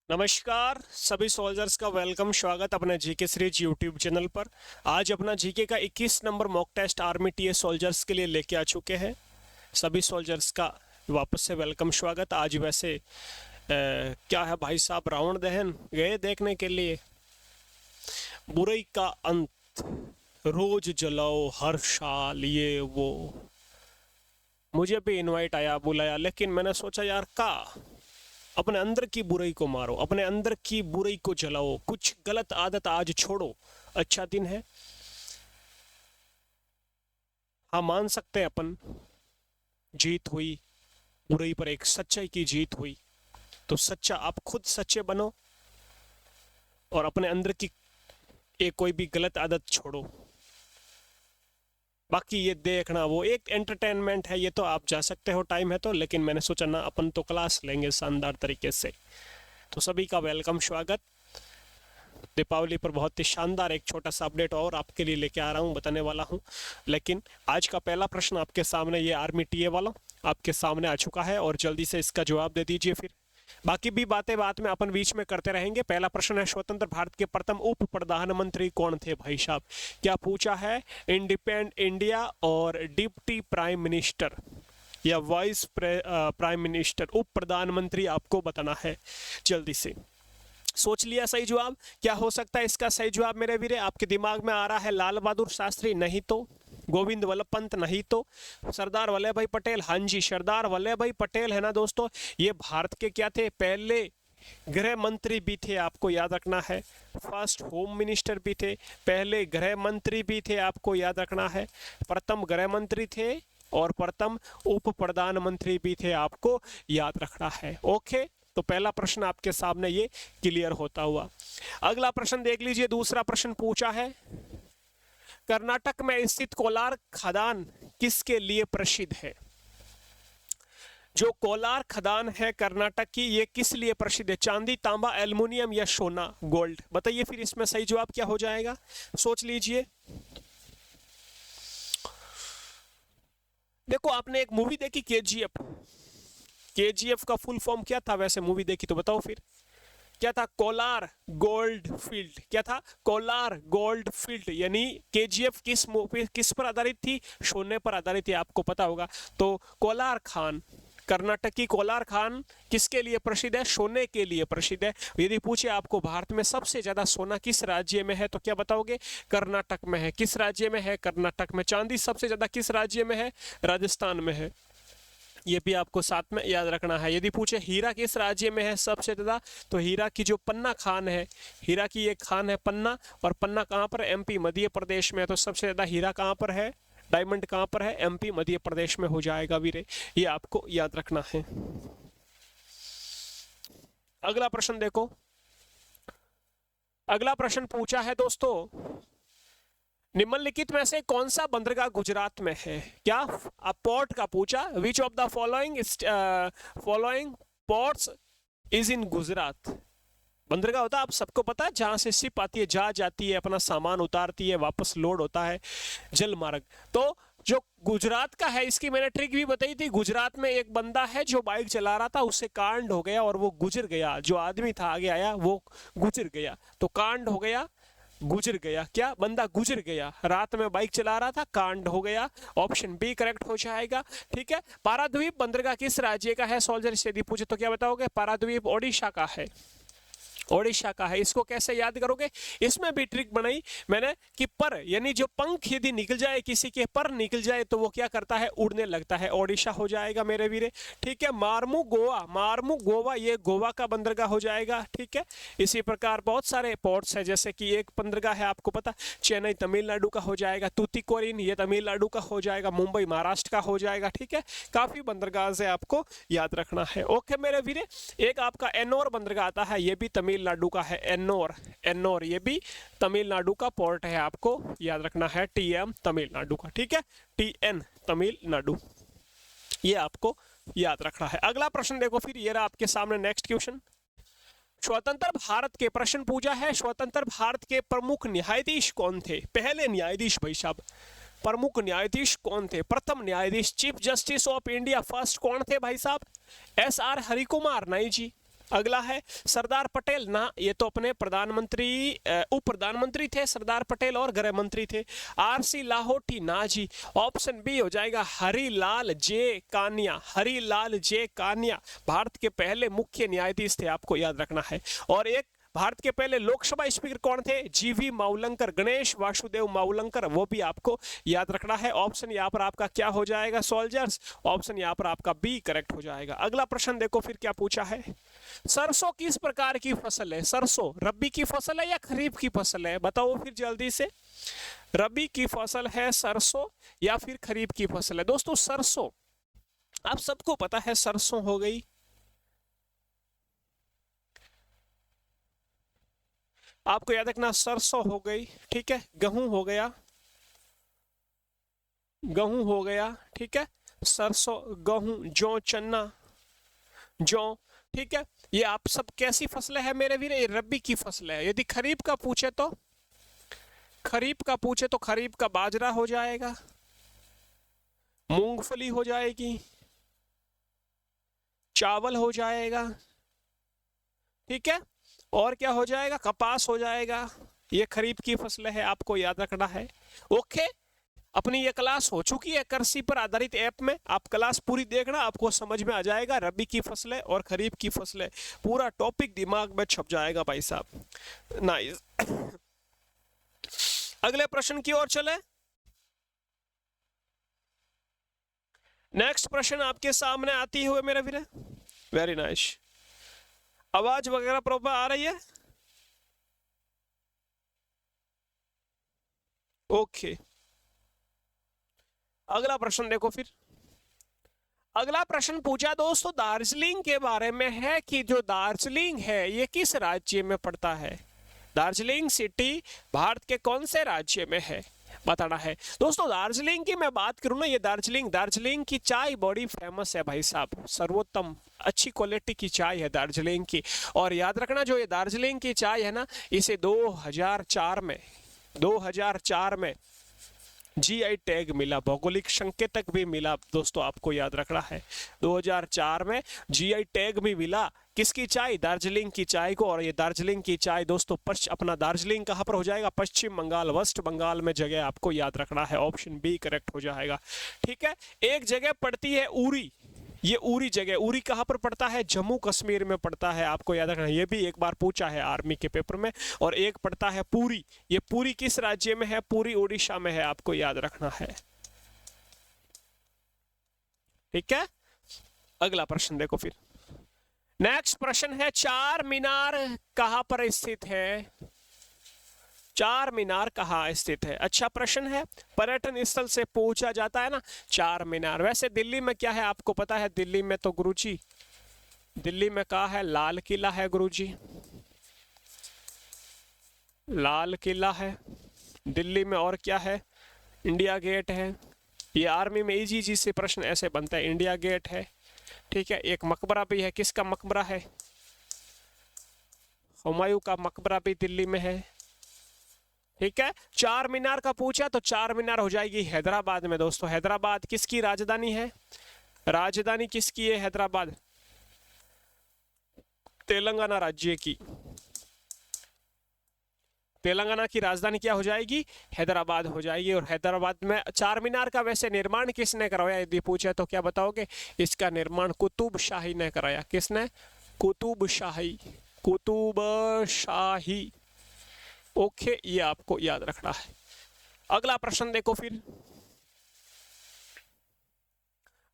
नमस्कार सभी सोल्जर्स का वेलकम स्वागत अपने जीके सीरीज यूट्यूब चैनल पर। आज अपना जीके का 21 number mock test army TA soldiers के लिए लेके आ चुके हैं। सभी सोल्जर्स का वापस से वेलकम स्वागत। आज वैसे क्या है भाई साहब, रावण दहन गए देखने के लिए। बुराई का अंत रोज जलाओ हर साल, ये वो। मुझे भी इनवाइट आया, बुलाया, लेकिन मैंने सोचा यार का अपने अंदर की बुराई को मारो, अपने अंदर की बुराई को जलाओ, कुछ गलत आदत आज छोड़ो। अच्छा दिन है। हाँ, मान सकते हैं अपन जीत हुई, बुराई पर एक सच्चाई की जीत हुई। तो सच्चा आप खुद सच्चे बनो और अपने अंदर की एक कोई भी गलत आदत छोड़ो। बाकी ये देखना वो एक एंटरटेनमेंट है, ये तो आप जा सकते हो, टाइम है तो। लेकिन मैंने सोचा ना, अपन तो क्लास लेंगे शानदार तरीके से। तो सभी का वेलकम स्वागत। दीपावली पर बहुत ही शानदार एक छोटा सा अपडेट और आपके लिए लेके आ रहा हूँ, बताने वाला हूँ। लेकिन आज का पहला प्रश्न आपके सामने, ये आर्मी टीए वाला आपके सामने आ चुका है और जल्दी से इसका जवाब दे दीजिए। फिर बाकी भी बातें बात में अपन बीच में करते रहेंगे। पहला प्रश्न है, स्वतंत्र भारत के प्रथम उप प्रधानमंत्री कौन थे भाई साहब? क्या पूछा है? इंडिपेंडेंट इंडिया और डिप्टी प्राइम मिनिस्टर या वाइस प्राइम मिनिस्टर, उप प्रधानमंत्री आपको बताना है। जल्दी से सोच लिया सही जवाब? क्या हो सकता है इसका सही जवाब मेरे वीरे? आपके दिमाग में आ रहा है लाल बहादुर शास्त्री, नहीं तो गोविंद वल्लभ पंत, नहीं तो सरदार वल्लभ भाई पटेल। हाँ जी, सरदार वल्लभ भाई पटेल है ना दोस्तों। ये भारत के क्या थे? पहले गृह मंत्री भी थे, आपको याद रखना है। फर्स्ट होम मिनिस्टर भी थे, पहले गृह मंत्री भी थे, आपको याद रखना है। प्रथम गृह मंत्री थे और प्रथम उप प्रधानमंत्री भी थे, आपको याद रखना है। ओके, तो पहला प्रश्न आपके सामने ये क्लियर होता हुआ। अगला प्रश्न देख लीजिए। दूसरा प्रश्न पूछा है, कर्नाटक में स्थित कोलार खदान किसके लिए प्रसिद्ध है? जो कोलार खदान है कर्नाटक की, ये किस लिए प्रसिद्ध है? चांदी, तांबा, एल्युमिनियम या सोना, गोल्ड? बताइए फिर इसमें सही जवाब क्या हो जाएगा, सोच लीजिए। देखो, आपने एक मूवी देखी केजीएफ, केजीएफ का फुल फॉर्म क्या था वैसे? मूवी देखी तो बताओ फिर। क्या था? Kolar gold field. क्या था? Kolar gold field. यानी केजीएफ किस मूवी, किस पर आधारित थी? सोने पर आधारित थी, आपको पता होगा। तो कोलार खान, कर्नाटक की कोलार खान किसके लिए प्रसिद्ध है? सोने के लिए प्रसिद्ध है। यदि पूछे आपको भारत में सबसे ज्यादा सोना किस राज्य में है, तो क्या बताओगे? कर्नाटक में है। किस राज्य में है? कर्नाटक में। चांदी सबसे ज्यादा किस राज्य में है? राजस्थान में है। ये भी आपको साथ में याद रखना है। यदि पूछे हीरा किस राज्य में है सबसे ज्यादा, तो हीरा की जो पन्ना खान है, हीरा की एक खान है पन्ना, और पन्ना कहाँ पर? एमपी मध्य प्रदेश में। तो सबसे ज्यादा हीरा कहाँ पर है, डायमंड कहाँ पर है? एमपी मध्य प्रदेश में हो जाएगा वीरे, ये आपको याद रखना है। अगला प्रश्न देखो। अगला प्रश्न पूछा है दोस्तों, निम्नलिखित में से कौन सा बंदरगाह गुजरात में है? क्या अब पोर्ट का पूछा? Which of the following ports is in Gujarat? बंदरगाह होता है, आप सबको पता है, जहां से शिप आती है, जहाज आती है, अपना सामान उतारती है, वापस लोड होता है, जल मार्ग। तो जो गुजरात का है, इसकी मैंने ट्रिक भी बताई थी। गुजरात में एक बंदा है जो बाइक चला रहा था, उससे कांड हो गया और वो गुजर गया। जो आदमी था आगे आया वो गुजर गया, तो कांड हो गया, गुजर गया। क्या? बंदा गुजर गया, रात में बाइक चला रहा था, कांड हो गया। ऑप्शन बी करेक्ट हो जाएगा। ठीक है। पाराद्वीप बंदरगाह किस राज्य का है? सोल्जर से यदि पूछे तो क्या बताओगे? पाराद्वीप ओडिशा का है, ओडिशा का है। इसको कैसे याद करोगे? इसमें भी ट्रिक बनाई मैंने कि पर, यानी जो पंख यदि निकल जाए, किसी के पर निकल जाए, तो वो क्या करता है? उड़ने लगता है। ओडिशा हो जाएगा मेरे वीरे। ठीक है। मार्मू गोवा, मार्मू गोवा, ये गोवा का बंदरगाह हो जाएगा। ठीक है। इसी प्रकार बहुत सारे पोर्ट्स है, जैसे कि एक बंदरगाह है आपको पता, चेन्नई तमिलनाडु का हो जाएगा। तूतीकोरिन ये तमिलनाडु का हो जाएगा। मुंबई महाराष्ट्र का हो जाएगा। ठीक है। काफी बंदरगाह है, आपको याद रखना है। ओके मेरे वीरे। एक आपका एनोर बंदरगाह आता है, ये भी तमिलनाडु का है। एन्नोर, एन्नोर ये भी तमिलनाडु का पोर्ट है, आपको याद रखना है। टीएम तमिलनाडु का। ठीक है। टीएन तमिलनाडु, ये आपको याद रखना है। अगला प्रश्न देखो फिर, ये रहा आपके सामने नेक्स्ट क्वेश्चन। स्वतंत्र भारत के प्रश्न पूछा है, स्वतंत्र भारत के प्रमुख न्यायाधीश कौन थे? पहले न्यायाधीश भाई साहब, प्रमुख न्यायाधीश कौन थे? प्रथम न्यायाधीश, chief justice of India first कौन थे भाई साहब? S R Harikumar? नहीं जी। अगला है सरदार पटेल ना, ये तो अपने प्रधानमंत्री उप प्रधानमंत्री थे सरदार पटेल और गृह मंत्री थे। आरसी लाहोटी ना जी। ऑप्शन बी हो जाएगा हरिलाल जे कानिया। हरिलाल जे कानिया भारत के पहले मुख्य न्यायाधीश थे, आपको याद रखना है। और एक भारत के पहले लोकसभा स्पीकर कौन थे? जीवी मावलंकर, गणेश वासुदेव मावलंकर, वो भी आपको याद रखना है। ऑप्शन यहाँ पर आपका क्या हो जाएगा सोल्जर्स? ऑप्शन यहाँ पर आपका बी करेक्ट हो जाएगा। अगला प्रश्न देखो फिर क्या पूछा है। सरसों किस प्रकार की फसल है? सरसों रबी की फसल है या खरीफ की फसल है? बताओ फिर जल्दी से। रबी की फसल है सरसों या फिर खरीफ की फसल है? दोस्तों सरसों आप सबको पता है, सरसों हो गई, आपको याद रखना सरसों हो गई, ठीक है। गेहूं हो गया, गेहूं हो गया, ठीक है। सरसों, गेहूं, जौ, चना, जौ, ठीक है। ये आप सब कैसी फसलें हैं मेरे वीर? ये रबी की फसलें है। यदि खरीफ का पूछे तो, खरीफ का पूछे तो खरीफ का बाजरा हो जाएगा, मूंगफली हो जाएगी, चावल हो जाएगा, ठीक है। और क्या हो जाएगा? कपास हो जाएगा। ये खरीफ की फसलें है, आपको याद रखना है। ओके, अपनी ये क्लास हो चुकी है कृषि पर आधारित ऐप में, आप क्लास पूरी देखना, आपको समझ में आ जाएगा रबी की फसलें और खरीफ की फसलें, पूरा टॉपिक दिमाग में छप जाएगा भाई साहब। नाइस। अगले प्रश्न की ओर चले। नेक्स्ट प्रश्न आपके सामने आती हुए मेरा वीर, वेरी नाइस। आवाज वगैरह प्रॉपर आ रही है? ओके, अगला प्रश्न देखो फिर। अगला प्रश्न पूछा दोस्तों दार्जिलिंग के बारे में है कि जो दार्जिलिंग है ये किस राज्य में पड़ता है? दार्जिलिंग सिटी भारत के कौन से राज्य में है बताना है। दोस्तों दार्जिलिंग की मैं बात करूं ना, ये दार्जिलिंग की चाय बड़ी फेमस है भाई साहब, सर्वोत्तम अच्छी क्वालिटी की चाय है दार्जिलिंग की। और याद रखना जो ये दार्जिलिंग की चाय है ना, इसे 2004 में जीआई टैग मिला, भौगोलिक संकेतक भी मिला दोस्तों, आपको याद रखना है। 2004 में जीआई टैग भी मिला किसकी? चाय, दार्जिलिंग की चाय को। और ये दार्जिलिंग की चाय दोस्तों अपना दार्जिलिंग कहाँ पर हो जाएगा? पश्चिम बंगाल, वेस्ट बंगाल में जगह, आपको याद रखना है। ऑप्शन बी करेक्ट हो जाएगा, ठीक है। एक जगह पड़ती है उरी, ये उरी जगह, उरी कहाँ पर पड़ता है? जम्मू कश्मीर में पड़ता है, आपको याद रखना। ये भी एक बार पूछा है आर्मी के पेपर में। और एक पड़ता है पुरी, ये पुरी किस राज्य में है? पुरी उड़ीसा में है, आपको याद रखना है, ठीक है। अगला प्रश्न देखो फिर। नेक्स्ट प्रश्न है चार मीनार कहाँ पर स्थित है? चार मीनार कहाँ स्थित है? अच्छा प्रश्न है, पर्यटन स्थल से पूछा जाता है ना चार मीनार। वैसे दिल्ली में क्या है आपको पता है? दिल्ली में तो गुरुजी, दिल्ली में कहा है? लाल किला है गुरुजी, लाल किला है दिल्ली में। और क्या है? इंडिया गेट है। ये आर्मी में इजी से प्रश्न ऐसे बनता है, इंडिया गेट है, ठीक है। एक मकबरा भी है, किसका मकबरा है? हुमायूं का मकबरा भी दिल्ली में है, ठीक है। चार मीनार का पूछा तो चार मीनार हो जाएगी हैदराबाद में दोस्तों। हैदराबाद किसकी राजधानी है? राजधानी किसकी है हैदराबाद? तेलंगाना राज्य की। तेलंगाना की राजधानी क्या हो जाएगी? हैदराबाद हो जाएगी। और हैदराबाद में चार मीनार का वैसे निर्माण किसने करवाया यदि पूछे तो क्या बताओगे? इसका निर्माण कुतुब शाही ने कराया। किसने? कुतुब शाही, कुतुब शाही। ओके, ये आपको याद रखना है। अगला प्रश्न देखो फिर।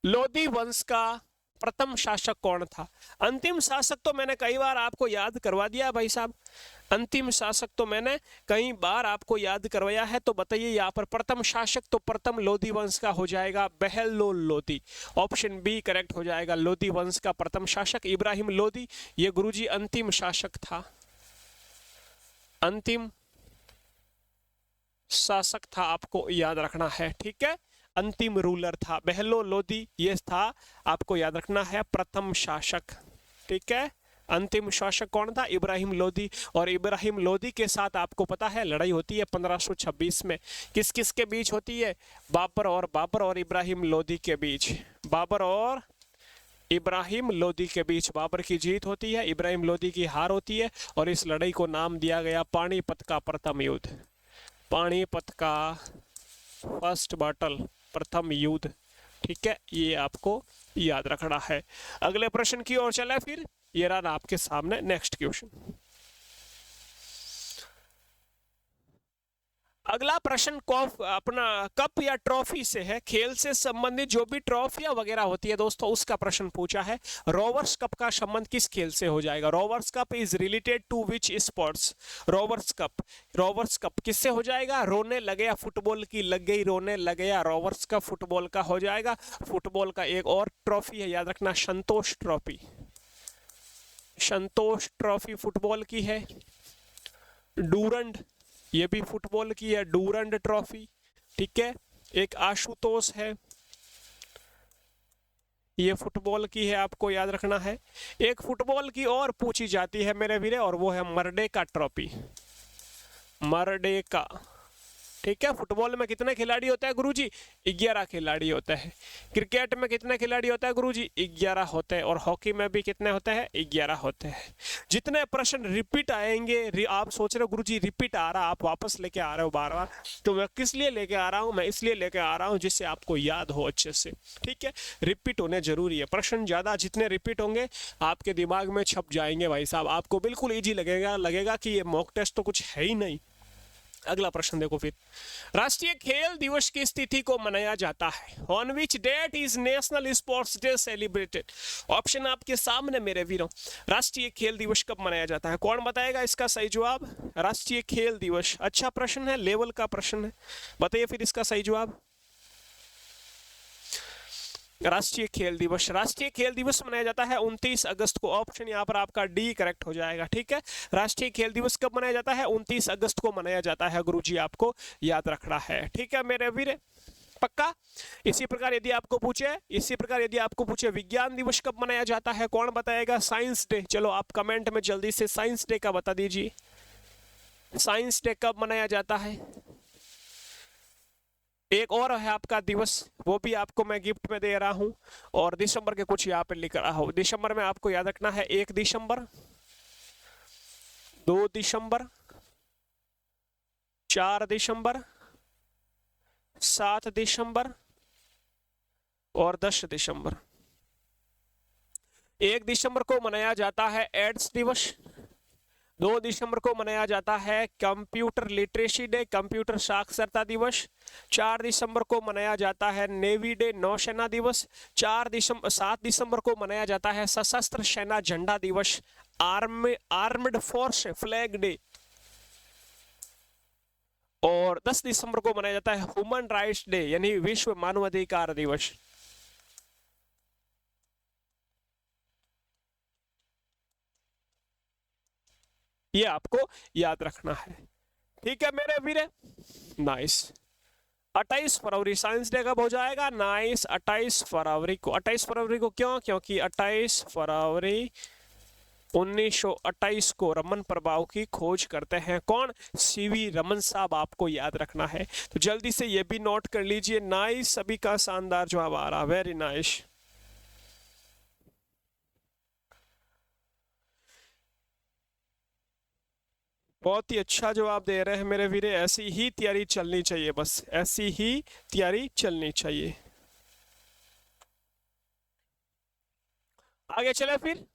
लोधी वंश का प्रथम शासक कौन था? अंतिम शासक तो मैंने कई बार आपको याद करवा दिया भाई साहब, अंतिम शासक तो मैंने कई बार आपको याद करवाया है। तो बताइए यहाँ पर प्रथम शासक तो प्रथम लोधी वंश का हो जाएगा Bahlol Lodi. Option B correct हो जाएगा। लोधी वंश का प्रथम शासक इब्राहिम लोधी, ये गुरुजी अंतिम शासक था, अंतिम शासक था, आपको याद रखना है, ठीक है। अंतिम रूलर था बहलोल लोधी, ये था आपको याद रखना है प्रथम शासक, ठीक है। अंतिम शासक कौन था? इब्राहिम लोधी। और इब्राहिम लोधी के साथ आपको पता है लड़ाई होती है 1526 में। किस किस के बीच होती है? बाबर और इब्राहिम लोधी के बीच। बाबर और इब्राहिम लोदी के बीच बाबर की जीत होती है, इब्राहिम लोदी की हार होती है, और इस लड़ाई को नाम दिया गया पानीपत का प्रथम युद्ध। पानीपत का फर्स्ट बैटल, प्रथम युद्ध। ठीक है, ये आपको याद रखना है। अगले प्रश्न की ओर चले फिर। ये रहा आपके सामने नेक्स्ट क्वेश्चन। अगला प्रश्न अपना कप या ट्रॉफी से है। खेल से संबंधित जो भी ट्रॉफियां वगैरह होती है दोस्तों, उसका प्रश्न पूछा है। रोवर्स कप का संबंध किस खेल से हो जाएगा? Rovers Cup is related to which sports? Rovers Cup किससे हो जाएगा? रोने लगे या फुटबॉल की लग गई रोने लगे या रोवर्स कप फुटबॉल का हो जाएगा। फुटबॉल का एक और ट्रॉफी है, याद रखना, संतोष ट्रॉफी। संतोष ट्रॉफी फुटबॉल की है। डूरंड, ये भी फुटबॉल की है, डूरंड ट्रॉफी। ठीक है, एक आशुतोष है, ये फुटबॉल की है, आपको याद रखना है। एक फुटबॉल की और पूछी जाती है मेरे वीरे, और वो है मर्डेका ट्रॉफी। मर्डेका, ठीक है। फुटबॉल में कितने खिलाड़ी होते हैं गुरुजी? 11 खिलाड़ी होते हैं। क्रिकेट में कितने खिलाड़ी होते हैं गुरुजी? 11 होते हैं। और हॉकी में भी कितने होते हैं? 11 होते हैं। जितने प्रश्न रिपीट आएंगे, आप सोच रहे हो गुरुजी रिपीट आ रहा, आप वापस लेके आ रहे हो बार बार, तो मैं किस लिए लेके आ रहा हूँ? मैं इसलिए लेके आ रहा हूँ जिससे आपको याद हो अच्छे से। ठीक है, रिपीट होने जरूरी है। प्रश्न ज्यादा जितने रिपीट होंगे आपके दिमाग में छप जाएंगे भाई साहब, आपको बिल्कुल ईजी लगेगा कि ये मॉक टेस्ट तो कुछ है ही नहीं। अगला प्रश्न देखो फिर। राष्ट्रीय खेल दिवस किस तिथि को मनाया जाता है? On which date is national sports day celebrated? Option आपके सामने मेरे वीरों। राष्ट्रीय खेल दिवस कब मनाया जाता है? कौन बताएगा इसका सही जवाब? राष्ट्रीय खेल दिवस, अच्छा प्रश्न है, लेवल का प्रश्न है, बताइए फिर इसका सही जवाब। राष्ट्रीय खेल दिवस मनाया जाता है 29 अगस्त को। ऑप्शन यहाँ पर आपका डी करेक्ट हो जाएगा। ठीक है, राष्ट्रीय खेल दिवस कब मनाया जाता है? 29 अगस्त को मनाया जाता है गुरुजी, आपको याद रखना है। ठीक है मेरे वीर, पक्का। इसी प्रकार यदि आपको पूछे विज्ञान दिवस कब मनाया जाता है, कौन बताएगा? Science day. चलो आप कमेंट में जल्दी से साइंस डे का बता दीजिए। साइंस डे कब मनाया जाता है? एक और है आपका दिवस, वो भी आपको मैं गिफ्ट में दे रहा हूं, और दिसंबर के कुछ यहाँ पे लिख रहा हूं। दिसंबर में आपको याद रखना है 1 दिसंबर, 2 दिसंबर, 4 दिसंबर, 7 दिसंबर और 10 दिसंबर। 1 दिसंबर को मनाया जाता है एड्स दिवस। 2 दिसंबर को मनाया जाता है कंप्यूटर लिटरेसी डे, कंप्यूटर साक्षरता दिवस। 4 दिसंबर को मनाया जाता है नेवी डे, नौसेना दिवस। 7 दिसंबर को मनाया जाता है सशस्त्र सेना झंडा दिवस, आर्म्ड फोर्स फ्लैग डे। और 10 दिसंबर को मनाया जाता है ह्यूमन राइट्स डे, यानी विश्व मानवाधिकार दिवस। ये आपको याद रखना है। ठीक है मेरे वीरे, नाइस। 28 फरवरी साइंस डे कब हो जाएगा? नाइस, 28 फरवरी को। 28 फरवरी को क्यों? क्योंकि 28 फरवरी 1928 को रमन प्रभाव की खोज करते हैं। कौन? सीवी रमन साहब, आपको याद रखना है। तो जल्दी से ये भी नोट कर लीजिए। नाइस, सभी का शानदार जवाब आ रहा, वेरी नाइस। बहुत ही अच्छा जवाब दे रहे हैं मेरे वीरे। ऐसी ही तैयारी चलनी चाहिए, बस ऐसी ही तैयारी चलनी चाहिए। आगे चले फिर।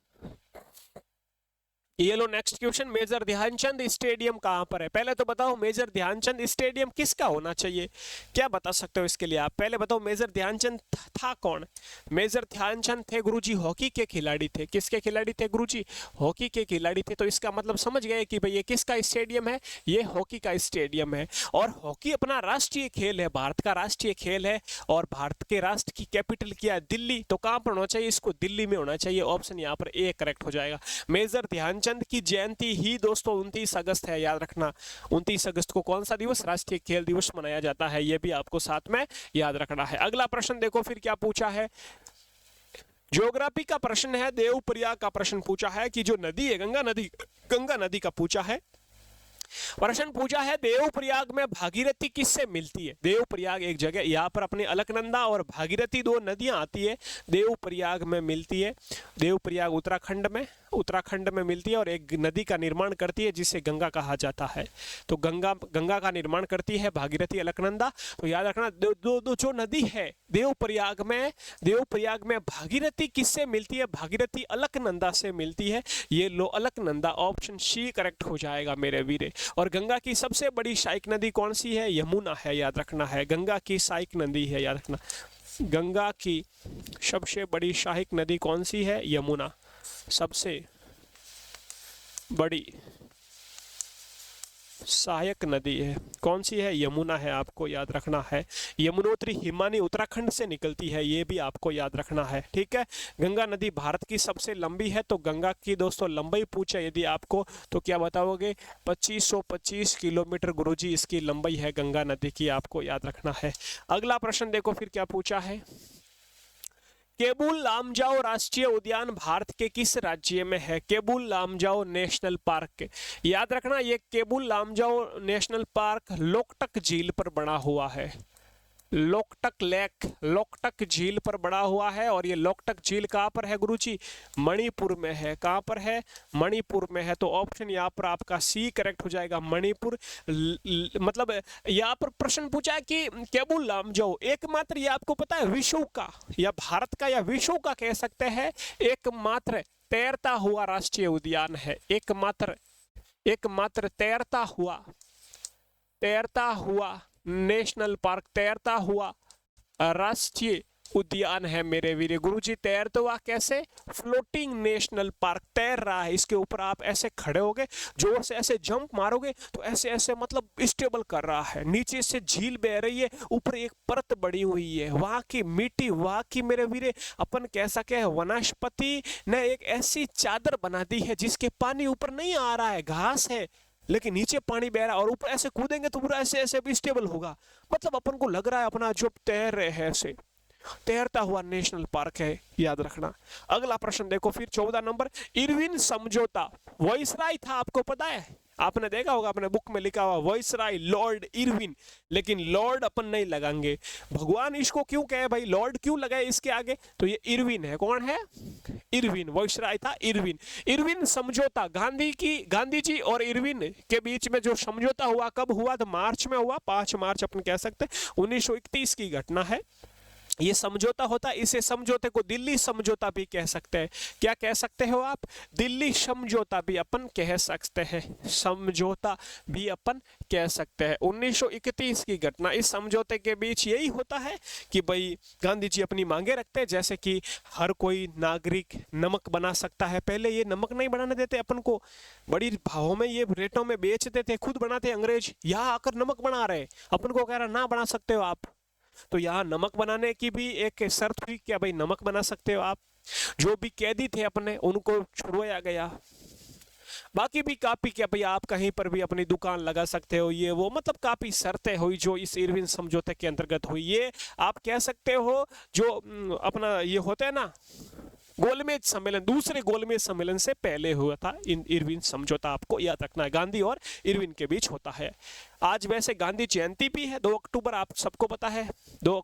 ये लो next question. Major Dhyan Chand stadium कहां पर है? पहले तो बताओ मेजर ध्यानचंद स्टेडियम किसका होना चाहिए? क्या बता सकते हो इसके लिए आप? पहले बताओ मेजर ध्यानचंद था कौन? मेजर ध्यानचंद थे गुरुजी हॉकी के खिलाड़ी थे। किसके खिलाड़ी थे गुरुजी? हॉकी के खिलाड़ी थे। तो इसका मतलब समझ गए कि भाई ये किसका स्टेडियम है? ये हॉकी का स्टेडियम है। और हॉकी अपना राष्ट्रीय खेल है, भारत का राष्ट्रीय खेल है। और भारत के राष्ट्र की कैपिटल क्या है? दिल्ली। तो कहां पर होना चाहिए? इसको दिल्ली में होना चाहिए। ऑप्शन यहाँ पर ए करेक्ट हो जाएगा। मेजर ध्यानचंद की जयंती ही दोस्तों 29 अगस्त है, याद रखना। 29 अगस्त को कौन सा दिवस? राष्ट्रीय खेल दिवस मनाया जाता है। यह भी आपको साथ में याद रखना है। अगला प्रश्न देखो फिर क्या पूछा है। ज्योग्राफी का प्रश्न है, देवप्रयाग का प्रश्न पूछा है कि जो नदी है गंगा नदी का पूछा है प्रश्न पूछा है देवप्रयाग में भागीरथी किससे मिलती है। देवप्रयाग एक जगह, यहाँ पर अपने अलकनंदा और भागीरथी दो नदियां आती है, देवप्रयाग में मिलती है। देवप्रयाग उत्तराखंड में मिलती है और एक नदी का निर्माण करती है जिसे गंगा कहा जाता है। तो गंगा का निर्माण करती है भागीरथी अलकनंदा। तो याद रखना दो जो नदी है देवप्रयाग में भागीरथी किससे मिलती है, भागीरथी अलकनंदा से मिलती है। ये लो अलकनंदा, ऑप्शन सी करेक्ट हो जाएगा मेरे वीरे। और गंगा की सबसे बड़ी सहायक नदी कौन सी है, यमुना है, याद रखना है। गंगा की सहायक नदी है, याद रखना। गंगा की सबसे बड़ी सहायक नदी कौन सी है, यमुना। सबसे बड़ी सहायक नदी है कौन सी है, यमुना है, आपको याद रखना है। यमुनोत्री हिमानी उत्तराखंड से निकलती है, ये भी आपको याद रखना है, ठीक है। गंगा नदी भारत की सबसे लंबी है, तो गंगा की दोस्तों लंबाई पूछे यदि आपको तो क्या बताओगे, 2525 किलोमीटर गुरुजी इसकी लंबाई है गंगा नदी की, आपको याद रखना है। अगला प्रश्न देखो फिर क्या पूछा है। केबुल लामजाओ राष्ट्रीय उद्यान भारत के किस राज्य में है। केबुल लामजाओ नेशनल पार्क, याद रखना ये केबुल लामजाओ नेशनल पार्क लोकटक झील पर बना हुआ है। लोकटक झील पर बड़ा हुआ है। और ये लोकटक झील कहाँ पर है गुरुजी, मणिपुर में है। कहाँ पर है, मणिपुर में है। तो ऑप्शन यहाँ पर आपका सी करेक्ट हो जाएगा, मणिपुर। मतलब यहाँ पर प्रश्न पूछा है कि केबुल लामजाओ एकमात्र, ये आपको पता है विश्व का या भारत का या विश्व का कह सकते हैं एकमात्र तैरता हुआ राष्ट्रीय उद्यान है। एकमात्र तैरता हुआ नेशनल पार्क, तैरता हुआ राष्ट्रीय उद्यान है मेरे वीरे। गुरुजी तैरता हुआ कैसे, फ्लोटिंग नेशनल पार्क, तैर रहा है। इसके ऊपर आप ऐसे खड़े होगे, जोर से ऐसे जंप मारोगे तो ऐसे ऐसे मतलब स्टेबल कर रहा है। नीचे से झील बह रही है, ऊपर एक परत बड़ी हुई है, वहां की मिट्टी, वहां की मेरे वीरे अपन कह सके वनस्पति ने एक ऐसी चादर बना दी है जिसके पानी ऊपर नहीं आ रहा है, घास है लेकिन नीचे पानी बह रहा है और ऊपर ऐसे कूदेंगे तो पूरा ऐसे ऐसे भी स्टेबल होगा। मतलब अपन को लग रहा है अपना जो तैर रहे हैं, ऐसे तैरता हुआ नेशनल पार्क है, याद रखना। अगला प्रश्न देखो फिर 14 नंबर। इरविन समझौता वायसराय था, आपको पता है, आपने देखा होगा अपने बुक में लिखा हुआ वायसराय लॉर्ड इरविन, लेकिन लॉर्ड अपन नहीं लगाएंगे। भगवान इसको क्यों कहे भाई, लॉर्ड क्यों लगाए इसके आगे, तो ये इरविन है। कौन है, इरविन। वायसराय था इरविन। इरविन समझौता गांधी जी और इरविन के बीच में जो समझौता हुआ, कब हुआ, तो मार्च में हुआ, 5 मार्च अपन कह सकते हैं 1931 की घटना है। ये समझौता होता है, इसे समझौते को दिल्ली समझौता भी कह सकते हैं। क्या कह सकते हो आप, दिल्ली समझौता भी अपन कह सकते हैं, समझौता भी अपन कह सकते हैं। 1931 की घटना, इस समझौते के बीच यही होता है कि भाई गांधी जी अपनी मांगे रखते हैं, जैसे कि हर कोई नागरिक नमक बना सकता है। पहले ये नमक नहीं बनाने देते अपन को, बड़ी भावों में ये रेटों में बेचते थे, खुद बनाते अंग्रेज, यहाँ आकर नमक बना रहे, अपन को कह रहा ना बना सकते हो आप। तो यहाँ नमक बनाने की भी एक शर्त थी, क्या भाई नमक बना सकते हो आप। जो भी कैदी थे अपने उनको छुड़वाया गया। बाकी भी काफी, क्या भाई आप कहीं पर भी अपनी दुकान लगा सकते हो, ये वो मतलब काफी शर्तें हुई जो इस इरविन समझौते के अंतर्गत हुई। ये आप कह सकते हो जो अपना ये होता है ना गोलमेज सम्मेलन, दूसरे गोलमेज सम्मेलन से पहले हुआ था इरविन समझौता, आपको याद रखना है। गांधी और इरविन के बीच होता है। आज वैसे गांधी जयंती भी है 2 अक्टूबर, आप सबको पता है। 2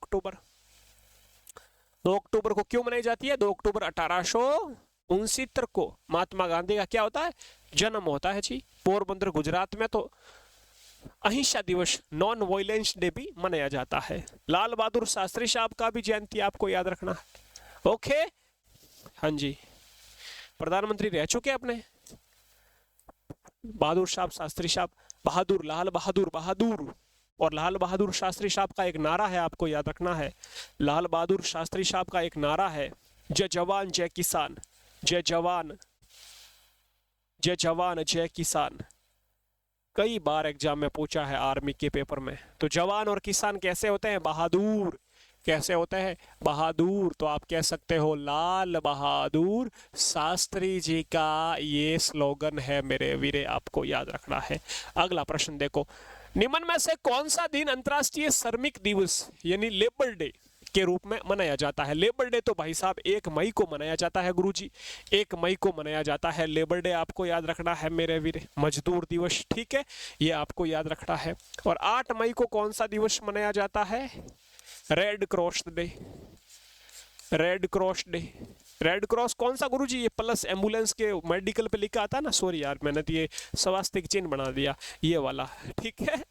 अक्टूबर को क्यों मनाई जाती है, 2 अक्टूबर 1869 को महात्मा गांधी का क्या होता है, जन्म होता है जी। पोरबंदर गुजरात में तो अहिंसा दिवस, नॉन वायलेंस डे भी मनाया जाता है। लाल बहादुर शास्त्री साहब का भी जयंती आपको याद रखना है। ओके, हाँ जी, प्रधानमंत्री रह चुके अपने बहादुर साहब, शास्त्री साहब, बहादुर, लाल बहादुर और लाल बहादुर शास्त्री साहब का एक नारा है, आपको याद रखना है। लाल बहादुर शास्त्री साहब का एक नारा है, जय जवान जय किसान, जय जवान जय किसान। कई बार एग्जाम में पूछा है आर्मी के पेपर में। तो जवान और किसान कैसे होते हैं, बहादुर। कैसे होते हैं, बहादुर। तो आप कह सकते हो लाल बहादुर शास्त्री जी का ये स्लोगन है मेरे वीरे, आपको याद रखना है। अगला प्रश्न देखो, निम्न में से कौन सा दिन अंतर्राष्ट्रीय श्रमिक दिवस यानी लेबर डे के रूप में मनाया जाता है। लेबर डे तो भाई साहब 1 मई को मनाया जाता है गुरुजी, 1 मई को मनाया जाता है लेबर डे, आपको याद रखना है मेरे वीर। मजदूर दिवस, ठीक है, ये आपको याद रखना है। और 8 मई को कौन सा दिवस मनाया जाता है? Red cross day, red cross day. Red cross कौन सा गुरुजी? ये प्लस एम्बुलेंस के मेडिकल पे लिखा आता है ना, सॉरी यार मैंने तो ये स्वास्तिक चिन्ह बना दिया, ये वाला, ठीक है,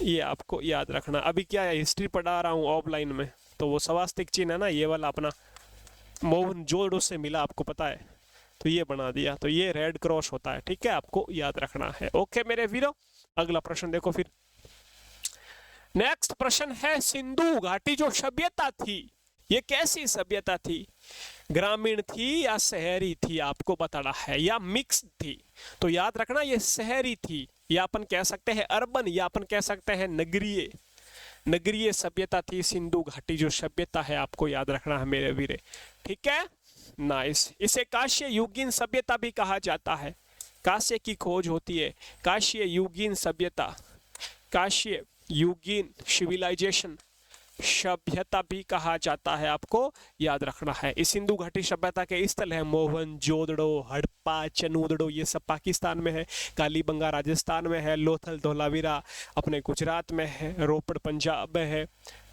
ये आपको याद रखना। अभी क्या है, हिस्ट्री पढ़ा रहा हूँ ऑफलाइन में, तो वो स्वास्तिक चिन्ह है ना, ये वाला अपना मोहनजोदड़ो से मिला, आपको पता है, तो ये बना दिया, तो ये रेड क्रॉस होता है, ठीक है, आपको याद रखना है। ओके मेरे वीरों, अगला प्रश्न देखो फिर। नेक्स्ट प्रश्न है, सिंधु घाटी जो सभ्यता थी, ये कैसी सभ्यता थी? ग्रामीण थी या शहरी थी, आपको बताना है, या मिक्स थी? तो याद रखना ये शहरी थी, या अपन कह सकते हैं अर्बन, या अपन कह सकते हैं नगरीय, नगरीय सभ्यता थी सिंधु घाटी जो सभ्यता है, आपको याद रखना है मेरे वीरे, ठीक है, नाइस। इसे काश्य युगीन सभ्यता भी कहा जाता है, काश्य की खोज होती है, काश्य युगीन सभ्यता, काश्य युगीन सिविलाइजेशन सभ्यता भी कहा जाता है, आपको याद रखना है। इस सिंधु घाटी सभ्यता के स्थल है मोहनजोदड़ो, हड़प्पा, चनूदड़ो, ये सब पाकिस्तान में है, कालीबंगा राजस्थान में है, लोथल धोलावीरा अपने गुजरात में है, रोपड़ पंजाब में है,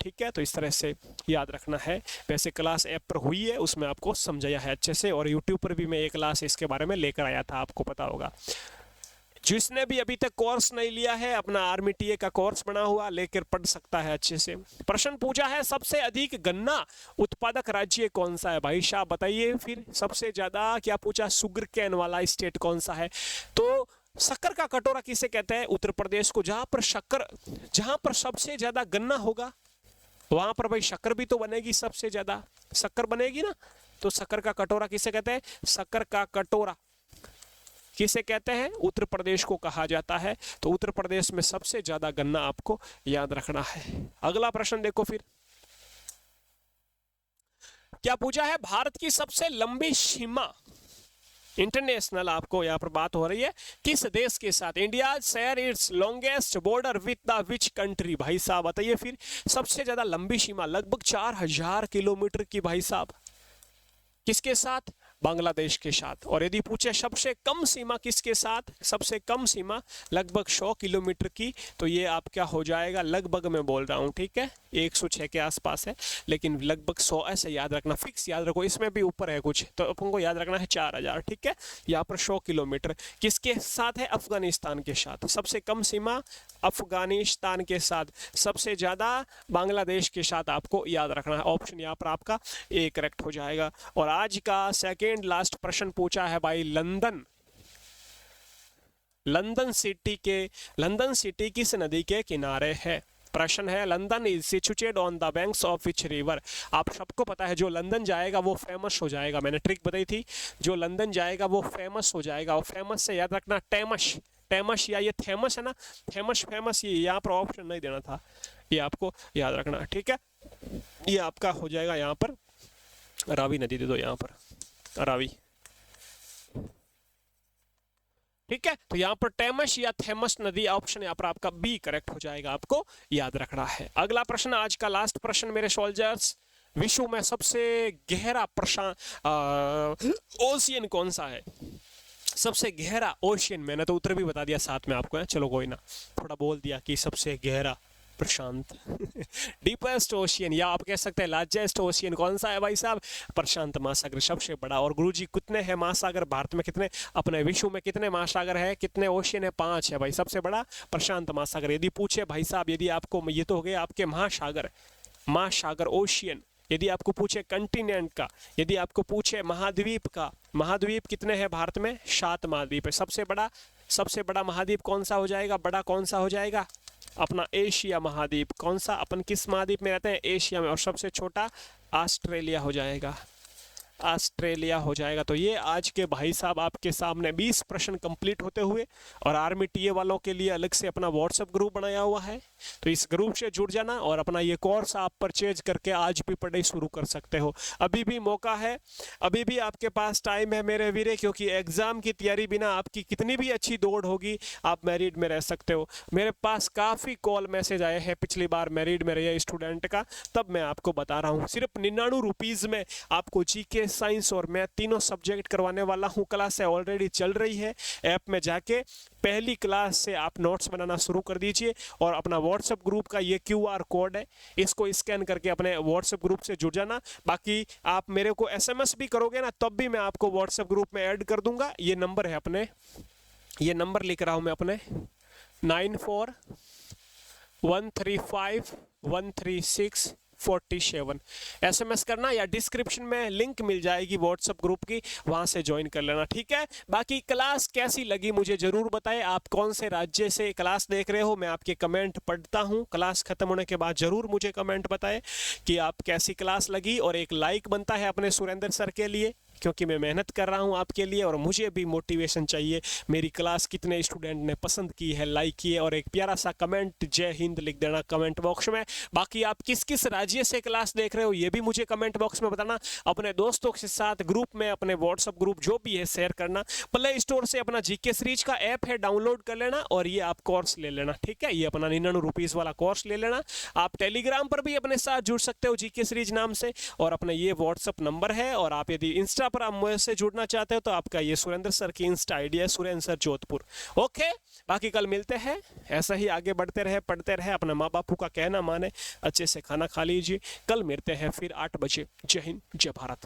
ठीक है, तो इस तरह से याद रखना है। वैसे क्लास ऐप पर हुई है, उसमें आपको समझाया है अच्छे से, और यूट्यूब पर भी मैं एक क्लास इसके बारे में लेकर आया था, आपको पता होगा। जिसने भी अभी तक कोर्स नहीं लिया है, अपना आर्मी टीए का कोर्स बना हुआ, लेकर पढ़ सकता है अच्छे से। प्रश्न पूछा है, सबसे अधिक गन्ना उत्पादक राज्य कौन सा है? भाई साहब बताइए फिर, सबसे ज्यादा क्या पूछा, शुगर कैन वाला स्टेट कौन सा है? तो शक्कर का कटोरा किसे कहते हैं? उत्तर प्रदेश को। जहां पर शक्कर, जहां पर सबसे ज्यादा गन्ना होगा वहां पर भाई शक्कर भी तो बनेगी, सबसे ज्यादा शक्कर बनेगी ना, तो शक्कर का कटोरा किसे कहते हैं? शक्कर का कटोरा किसे कहते हैं? उत्तर प्रदेश को कहा जाता है। तो उत्तर प्रदेश में सबसे ज्यादा गन्ना आपको याद रखना है। अगला प्रश्न देखो फिर, क्या पूछा है, भारत की सबसे लंबी सीमा, इंटरनेशनल आपको यहाँ पर बात हो रही है, किस देश के साथ? India share its longest border with the which country? भाई साहब बताइए फिर, सबसे ज्यादा लंबी सीमा लगभग 4000 किलोमीटर की, भाई साहब किसके साथ? बांग्लादेश के साथ। और यदि पूछे सबसे कम सीमा किसके साथ? सबसे कम सीमा लगभग 100 किलोमीटर की, तो ये आप क्या हो जाएगा, लगभग मैं बोल रहा हूँ, ठीक है, 106 के आसपास है, लेकिन लगभग 100 ऐसे याद रखना, फिक्स याद रखो, इसमें भी ऊपर है कुछ, तो अपन को याद रखना है 4000, ठीक है, यहाँ पर 100 किलोमीटर किसके साथ है? अफगानिस्तान के साथ। सबसे कम सीमा अफगानिस्तान के साथ, सबसे ज्यादा बांग्लादेश के साथ, आपको याद रखना है। ऑप्शन यहाँ पर आपका ए करेक्ट हो जाएगा। और आज का सेकेंड लास्ट प्रश्न पूछा है भाई, लंदन सिटी किस नदी के किनारे है? प्रश्न है, London is situated on the banks of which river? आप सबको पता है जो लंदन जाएगा वो फेमस हो जाएगा, मैंने ट्रिक बताई थी, जो लंदन जाएगा वो फेमस हो जाएगा। और फेमस से याद रखना टेमस या ये थेमस है ना, फेमस ये यहाँ पर ऑप्शन नहीं देना था, ये आपको याद रखना, ठीक है, ये आपका हो जाएगा यहाँ पर रावी नदी दे दो, यहाँ पर रावी, ठीक है, तो यहाँ पर टेमस या थेमस नदी, ऑप्शन यहाँ पर आपका बी करेक्ट हो जाएगा, आपको याद रखना है। अगला प्रश्न, आज का लास्ट प्रश्न मेरे सोल्जर्स, विश्व में सबसे गहरा ओशियन कौन सा है? सबसे गहरा ओशियन, मैंने तो उत्तर भी बता दिया साथ में आपको है, चलो कोई ना, थोड़ा बोल दिया कि सबसे गहरा प्रशांत डीपेस्ट ओशियन, या आप कह सकते हैं लार्जेस्ट ओशियन कौन सा है? भाई साहब प्रशांत महासागर सबसे बड़ा। और गुरुजी कितने हैं महासागर भारत में, कितने अपने विश्व में कितने महासागर है, कितने ओशियन है? 5 है भाई, सबसे बड़ा प्रशांत महासागर। यदि पूछे भाई साहब, यदि आपको, ये तो हो गए आपके महासागर ओशियन, यदि आपको पूछे कंटिनेंट का, यदि आपको पूछे महाद्वीप का, महाद्वीप कितने हैं भारत में? 7 महाद्वीप है। सबसे बड़ा महाद्वीप कौन सा हो जाएगा? बड़ा कौन सा हो जाएगा? अपना एशिया महाद्वीप। कौन सा? अपन किस महाद्वीप में रहते हैं? एशिया में। और सबसे छोटा ऑस्ट्रेलिया हो जाएगा। ऑस्ट्रेलिया हो जाएगा। तो ये आज के भाई साहब आपके सामने 20 प्रश्न कंप्लीट होते हुए, और आर्मी टीए वालों के लिए अलग से अपना व्हाट्सएप ग्रुप बनाया हुआ है, तो इस ग्रुप से जुड़ जाना और अपना ये कोर्स आप परचेज करके आज भी पढ़ाई शुरू कर सकते हो। अभी भी मौका है, अभी भी आपके पास टाइम है मेरे वीरे, क्योंकि एग्जाम की तैयारी बिना आपकी कितनी भी अच्छी दौड़ होगी आप मेरिट में रह सकते हो। मेरे पास काफ़ी कॉल मैसेज आए हैं पिछली बार मेरिट में रहे स्टूडेंट का, तब मैं आपको बता रहा हूँ सिर्फ 99 रुपीज़ में आपको जीके, साइंस और मैथ तीनों सब्जेक्ट करवाने वाला हूँ। क्लास ऑलरेडी चल रही है, ऐप में जाके पहली क्लास से आप नोट्स बनाना शुरू कर दीजिए और अपना व्हाट्सएप ग्रुप का ये QR कोड है, इसको स्कैन करके अपने व्हाट्सएप ग्रुप से जुड़ जाना। बाकी आप मेरे को SMS भी करोगे ना, तब भी मैं आपको व्हाट्सएप ग्रुप में ऐड कर दूंगा। ये नंबर है अपने, ये नंबर लिख रहा हूँ मैं अपने 9413513647। SMS करना या डिस्क्रिप्शन में लिंक मिल जाएगी व्हाट्सएप ग्रुप की, वहां से ज्वाइन कर लेना, ठीक है। बाकी क्लास कैसी लगी मुझे जरूर बताएं। आप कौन से राज्य से क्लास देख रहे हो, मैं आपके कमेंट पढ़ता हूं। क्लास खत्म होने के बाद जरूर मुझे कमेंट बताएं कि आप कैसी क्लास लगी, और एक लाइक बनता है अपने सुरेंद्र सर के लिए, क्योंकि मैं मेहनत कर रहा हूं आपके लिए और मुझे भी मोटिवेशन चाहिए। मेरी क्लास कितने स्टूडेंट ने पसंद की है, लाइक की है, और एक प्यारा सा कमेंट जय हिंद लिख देना कमेंट बॉक्स में। बाकी आप किस किस राज्य से क्लास देख रहे हो ये भी मुझे कमेंट बॉक्स में बताना। अपने दोस्तों के साथ ग्रुप में, अपने व्हाट्सएप ग्रुप जो भी है शेयर करना। प्ले स्टोर से अपना जीके सीरीज का ऐप है डाउनलोड कर लेना और ये आप कोर्स ले लेना, ठीक है। ये अपना 99 रुपीज़ वाला कोर्स ले लेना। आप टेलीग्राम पर भी अपने साथ जुड़ सकते हो जीके सीरीज नाम से, और अपना ये व्हाट्सएप नंबर है। और आप यदि इंस्टा पर आप मुझसे जुड़ना चाहते हो तो आपका ये सुरेंद्र सर की इंस्टा आईडी है, सुरेंद्र सर जोधपुर। ओके, बाकी कल मिलते हैं। ऐसा ही आगे बढ़ते रहे, पढ़ते रहे, अपने माँ बापू का कहना माने, अच्छे से खाना खा लीजिए। कल मिलते हैं फिर 8 बजे। जय हिंद, जय भारत।